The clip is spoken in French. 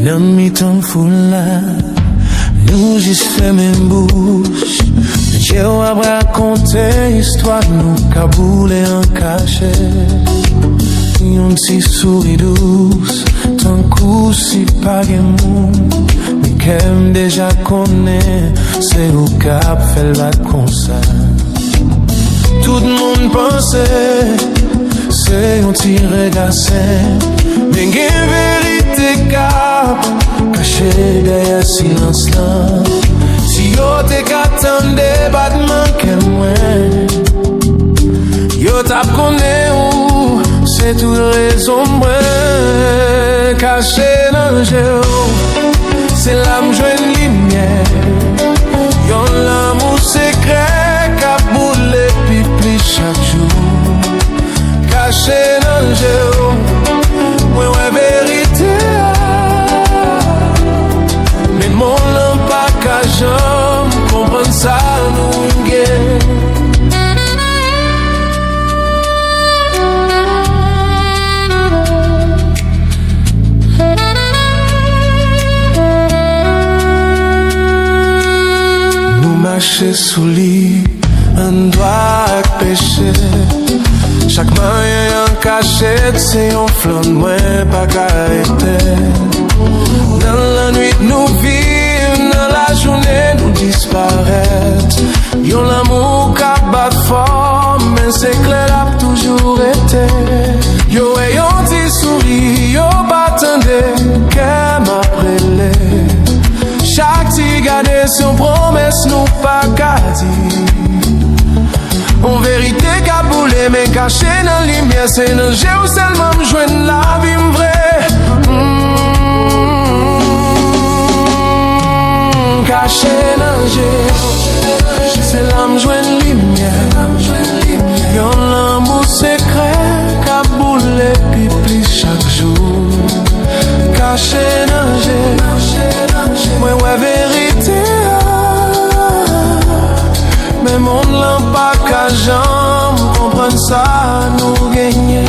Nan mi tan foule nous juste fermé bouche. J'ai à raconter histoire nous caboulé en cachet. Yon petit souris douce, tant coup si pas mou. Mais qu'aime déjà connaît, c'est au cap fait le concert. Tout le monde pensait, c'est un petit regacin. Mais une vérité cap, cachée derrière silence là. Si yo te qu'attendait, battement qu'elle moins. Yo t'a connaît où, c'est toute raison moins. Caché dans le jeu, c'est l'âme joine lumière. Yon l'amour secret qu'a boulé pipi chaque jour. Caché dans le jeu, ouais vérité. Mais mon l'homme pas qu'à jamais comprendre ça nous guette. Marcher sous lit, un doigt péché. Chaque main est en cachette, c'est un flanc moins pas caractère. Dans la nuit nous vivons, dans la journée nous disparaître. Yon l'amour qui bat fort, mais c'est clair a toujours été. Yo ayant dit souris, yo battendé, qu'elle m'a prélé. Chaque petit gardé son promesse nous pas qu'à dire. En vérité qu'a boulé mais caché dans la lumière. C'est dans le jeu où seulement me joigne la vie vraie. Caché dans le jeu, c'est l'âme joigne la lumière. Yon l'amour secret qu'a boulé pipi chaque jour. Caché dans le jeu, ouais vérité. Mais mon l'homme pas qu'à jamais comprendre ça nous gagner.